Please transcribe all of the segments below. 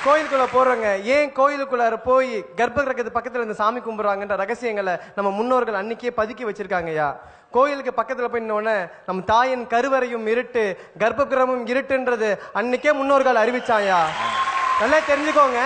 கோயிலுக்குள்ள போறவங்க ஏன் கோயிலுக்குள்ளார போய் கர்ப்ப கிரகத்து பக்கத்துல இருந்து சாமி கும்பிடுறாங்கன்ற ரகசியங்களை நம்ம முன்னோர்கள் அன்னைக்கே பதுக்கி வச்சிருக்காங்கய்யா. கோயிலுக்கு பக்கத்துல போய் நின்னோடனே நம்ம தாயின் கருவறையும் இருட்டு, கர்ப்ப கிரகமும் இருட்டுன்றது அன்னைக்கே முன்னோர்கள் அறிவிச்சாயா. நல்லா தெரிஞ்சுக்கோங்க.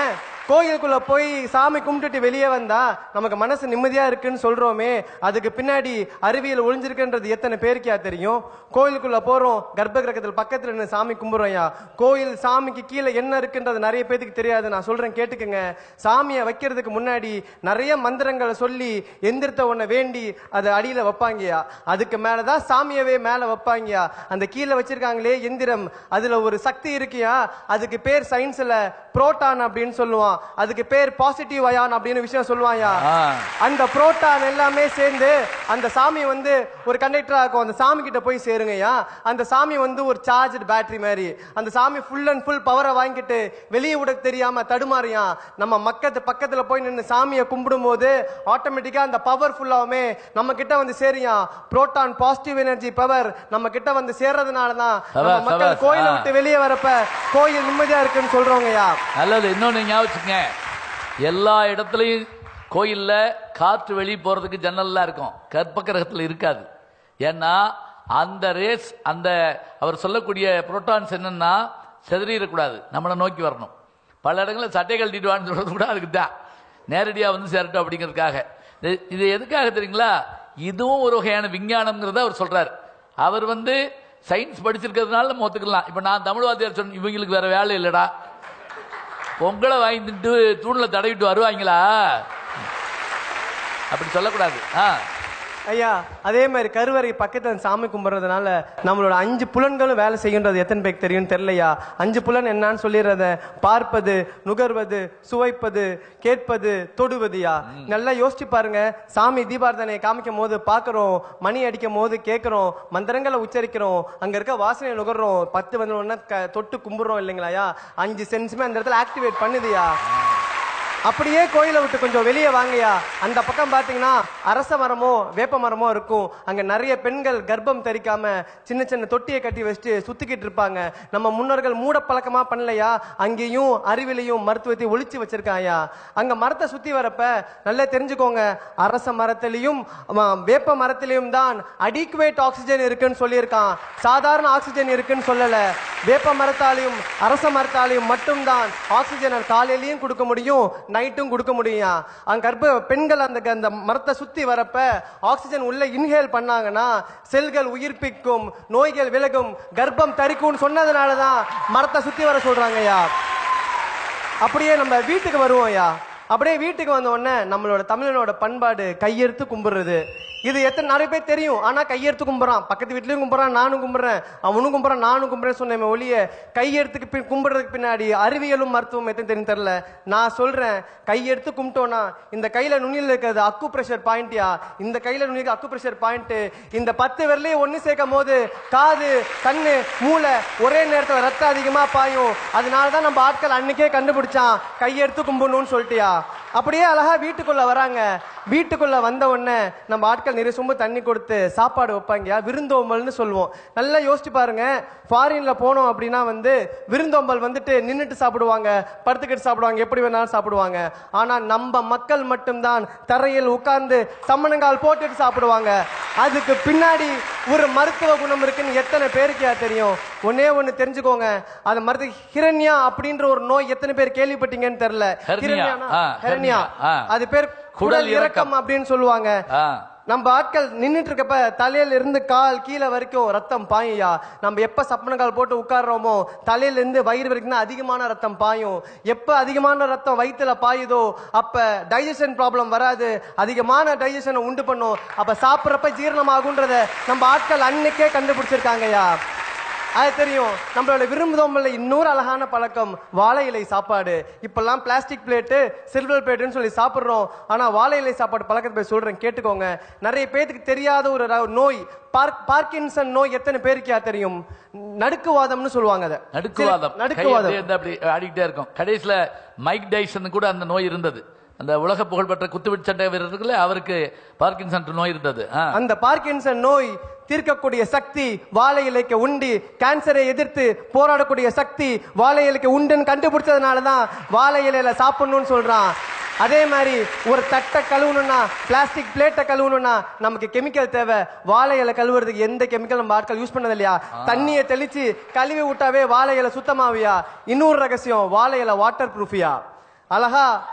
கோயிலுக்குள்ள போய் சாமி கும்பிட்டுட்டு வெளியே வந்தா நமக்கு மனசு நிம்மதியா இருக்குன்னு சொல்றோமே, அதுக்கு பின்னாடி அறிவியல் ஒளிஞ்சிருக்குன்றது எத்தனை பேருக்கா தெரியும்? கோயிலுக்குள்ள போறோம், கர்ப்ப கிரகத்தில் பக்கத்துல நின்று சாமி கும்பிடுறோம்யா. கோயில் சாமிக்கு கீழே என்ன இருக்குன்றது நிறைய பேருக்கு தெரியாது. நான் சொல்றேன் கேட்டுக்குங்க. சாமியை வைக்கிறதுக்கு முன்னாடி நிறைய மந்திரங்களை சொல்லி எந்திரத்தை ஒன்ன வேண்டி அதை அடியில வைப்பாங்கயா. அதுக்கு மேலதான் சாமியவே மேல வைப்பாங்கயா. அந்த கீழே வச்சிருக்காங்களே எந்திரம், அதுல ஒரு சக்தி இருக்கியா. அதுக்கு பேர் சயின்ஸ்ல புரோட்டான் அப்படின்னு சொல்லுவான். அதுக்கு பேர் பாசிட்டிவ் அயான் அப்படின்னு விஷயம் சொல்லுவாயா. அந்த புரோட்டான் எல்லாமே சேர்ந்து அந்த சாமி வந்து ஒரு கண்டக்டரா இருக்கும். அந்த சாமி கிட்ட போய் சேருங்கய்யா. அந்த சாமி வந்து ஒரு சார்ஜ் பேட்டரி மாதிரி. அந்த சாமி ஃபுல் அண்ட் ஃபுல் பவரை வாங்கிட்டு வெளியே விட தெரியாம தடுமாறியா. நம்ம பக்கத்துல போய் நின்று சாமியை கும்பிடும் போது ஆட்டோமேட்டிக்கா அந்த பவர் ஃபுல்லாவுமே நம்ம கிட்ட வந்து சேரியா. புரோட்டான் பாசிட்டிவ் எனர்ஜி பவர் நம்ம கிட்ட வந்து சேர்றதுனாலதான் மக்கள் கோயிலை விட்டு வெளியே வரப்ப கோயில் நிம்மதியா இருக்குன்னு சொல்றோங்கய்யா. நல்லது. இன்னொன்னு ஞாபகம், எல்லா இடத்துலையும் கோயில்ல காற்று வெளியே போறதுக்கு ஜன்னல்லாம் இருக்கும், கர்ப்ப கிரகத்தில் இருக்காது. ஏன்னா அந்த ரேஸ், அந்த அவர் சொல்லக்கூடிய புரோட்டான்ஸ் என்னன்னா செதறிடக்கூடாது, நம்மளை நோக்கி வரணும். பல இடங்களில் சட்டை கழட்டிட்டு வான்னு சொல்றது கூட அதுக்கு தான், நேரடியாக வந்து சேரட்டும் அப்படிங்கிறதுக்காக. இது எதுக்காக தெரியுங்களா? இதுவும் ஒரு வகையான விஞ்ஞானம்ங்கிறத அவர் சொல்றாரு. அவர் வந்து சயின்ஸ் படிச்சிருக்கிறதுனால நம்ம ஒத்துக்கலாம். இப்போ நான் தமிழ் வாத்தியார் சொன்ன இவங்களுக்கு வேற வேலை இல்லடா, பொங்கலை வாங்கிட்டு தூணில் தடவிட்டு வருவாங்களா, அப்படி சொல்லக்கூடாது. ஐயா, அதே மாதிரி கருவறை பக்கத்தில் சாமி கும்பிட்றதுனால நம்மளோட 5 புலன்களும் வேலை செய்கின்றது எத்தனை பேருக்கு தெரியும் தெரியலையா? 5 புலன் என்னன்னு சொல்லிடுறத: பார்ப்பது, நுகர்வது, சுவைப்பது, கேட்பது, தொடுவதுயா. நல்லா யோசிச்சு பாருங்க. சாமி தீபாரதனையை காமிக்கும் போது பாக்குறோம், மணி அடிக்கும் போது கேட்கிறோம், மந்திரங்களை உச்சரிக்கிறோம், அங்க இருக்க வாசனை நுகர்றோம், 10 வந்து தொட்டு கும்பிடுறோம் இல்லைங்களாயா. 5 சென்ஸுமே அந்த இடத்துல ஆக்டிவேட் பண்ணுதுயா. அப்படியே கோயிலை விட்டு கொஞ்சம் வெளியே வாங்கயா. அந்த பக்கம் பாத்தீங்கன்னா அரச மரமோ வேப்ப மரமோ இருக்கும். அங்க நிறைய பெண்கள் கர்ப்பம் தரிக்காம சின்ன சின்ன தொட்டியை கட்டி வச்சுட்டு சுத்திக்கிட்டு இருப்பாங்க. நம்ம முன்னோர்கள் மூட பழக்கமா பண்ணலையா, அங்கேயும் அறிவிலையும் மருத்துவத்தை ஒழிச்சு வச்சிருக்காயா. அங்க மரத்தை சுத்தி வரப்ப நல்லா தெரிஞ்சுக்கோங்க, அரச மரத்திலையும் வேப்ப மரத்திலையும் தான் அடிக்குவேட் ஆக்சிஜன் இருக்குன்னு சொல்லியிருக்கான். சாதாரண ஆக்சிஜன் இருக்குன்னு சொல்லல. வேப்ப மரத்தாலையும் அரச மரத்தாலையும் மட்டும்தான் ஆக்சிஜனை காலையிலையும் கொடுக்க முடியும், நைட்டும் கொடுக்க முடியும். அங்க கர்ப்ப பெண்கள் அந்த மரத்தை சுத்தி வரப்ப ஆக்சிஜன் உள்ள இன்ஹேல் பண்ணாங்கன்னா செல்கள் உயிர்ப்பிக்கும், நோய்கள் விலகும், கர்ப்பம் தரிக்கும் சொன்னதுனாலதான் மரத்தை சுத்தி வர சொல்றாங்கய்யா. அப்படியே நம்ம வீட்டுக்கு வருவோம்யா. அப்படியே வீட்டுக்கு வந்த உடனே நம்மளோட தமிழனோட பண்பாடு கையெடுத்து கும்பிடுறது. இது நிறைய பேர் தெரியும். ஆனா கையெடுத்து கும்பிட்றான், பக்கத்து வீட்லயும் கும்பிட்றான், நானும் கும்பிட்றேன், அவனும் கும்பிட்றான், நானும் கும்பிட்றேன் சொன்னேன் ஒழிய கையெடுத்துக்கு கும்பிடுறதுக்கு பின்னாடி அறிவியலும் மருத்துவம் எத்தனை தெரியும் தெரியல. நான் சொல்றேன், கையெடுத்து கும்பிட்டோம்னா இந்த கையில நுனியில் இருக்கிறது அக்கு பிரஷர் பாயிண்ட்யா. இந்த கையில நுனிக்கு அக்கு பிரஷர் பாயிண்ட். இந்த 10 விரலையும் ஒன்னு சேர்க்கும் போது காது, கண்ணு, மூளை ஒரே நேரத்தில் ரத்தம் அதிகமா பாயும். அதனாலதான் நம்ம ஆட்கள் அன்னைக்கே கண்டுபிடிச்சான் கையெடுத்து கும்பிடணும்னு சொல்லிட்டியா. அப்படியே அழகா வீட்டுக்குள்ள வராங்க. வீட்டுக்குள்ள வந்த உடனே நம்ம ஆட்கள் நிறைய சொம்பு தண்ணி கொடுத்து சாப்பாடு வைப்பாங்க, விருந்தோம்பல்னு சொல்லுவோம். நல்லா யோசிச்சு பாருங்க. ஃபாரின்ல போனோம் அப்படின்னா வந்து விருந்தோம்பல் வந்துட்டு நின்றுட்டு சாப்பிடுவாங்க, படுத்துக்கிட்டு சாப்பிடுவாங்க, எப்படி வேணாலும் சாப்பிடுவாங்க. ஆனா நம்ம மக்கள் மட்டும்தான் தரையில் உட்கார்ந்து சம்மணங்கால் போட்டுட்டு சாப்பிடுவாங்க. அதுக்கு பின்னாடி ஒரு மருத்துவ குணம் இருக்குன்னு எத்தனை பேருக்கு தெரியும்? ஒன்னே ஒண்ணு தெரிஞ்சுக்கோங்க, அந்த மருத்துவ ஹிரண்யா அப்படின்ற ஒரு நோய் எத்தனை பேர் கேள்விப்பட்டீங்கன்னு தெரியல. ஹிரண்யா, அது பேர் குடல் இறக்கம் அப்படின்னு சொல்லுவாங்க. நம்ம ஆட்கள் நின்றுட்டு இருக்கப்ப தலையில இருந்து கால் கீழே வரைக்கும் ரத்தம் பாயா. நம்ம எப்ப சப்பனங்கால் போட்டு உட்கார்றோமோ தலையில இருந்து வயிறு வரைக்கும் தான் அதிகமான ரத்தம் பாயும். எப்ப அதிகமான ரத்தம் வயிற்றுல பாயுதோ அப்ப டைஜஷன் ப்ராப்ளம் வராது, அதிகமான டைஜஷனை உண்டு பண்ணும். அப்ப சாப்பிட்றப்ப ஜீரணமாகுன்றத நம்ம ஆட்கள் அன்னைக்கே கண்டுபிடிச்சிருக்காங்கயா. அது தெரியும். நம்மளோட விரும்புதோம்பல்ல இன்னொரு அழகான பழக்கம் வாழை இலை சாப்பாடு. இப்பெல்லாம் பிளாஸ்டிக் பிளேட்டு, சில்வர் பிளேட்டுன்னு சொல்லி சாப்பிடுறோம். ஆனா வாழை இலை சாப்பாடு பழக்கத்தை சொல்றேன் கேட்டுக்கோங்க. நிறைய பேருக்கு தெரியாத ஒரு நோய் பார்க்கின்சன் நோய் எத்தனை பேருக்கு தெரியும்? நடுக்குவாதம்னு சொல்லுவாங்க. அதை நடுக்குவாதம் அப்படி ஆடிக்கிட்டே இருக்கும். கடைசியில மைக் டைசன் கூட அந்த நோய் இருந்தது. அந்த உலக புகழ்பெற்ற குத்துவிட்டு சண்டை வீரர் இருக்குல்ல, அவருக்கு பார்க்கின்சன் நோய் இருந்தது. அந்த பார்க்கின்சன் நோய் தீர்க்கக்கூடிய சக்தி வாழை இலைக்கு உண்டு. கேன்சரை எதிர்த்து போராடக்கூடிய சக்தி வாழை இலைக்கு உண்டுன்னு கண்டுபிடிச்சதுனால தான் வாழை இலையில சாப்பிடணும்னு சொல்றான். அதே மாதிரி ஒரு தட்டை கழுவணும்னா, பிளாஸ்டிக் பிளேட்டை கழுவணும்னா நமக்கு கெமிக்கல் தேவை. வாழை இலை கழுவுறதுக்கு எந்த கெமிக்கல் நம்ம ஆட்கள் யூஸ் பண்ணது இல்லையா? தண்ணியை தெளிச்சு கழுவி விட்டாவே வாழை இலை சுத்தமாவியா. இன்னொரு ரகசியம், வாழை இலை வாட்டர் ப்ரூஃபியா. அழகா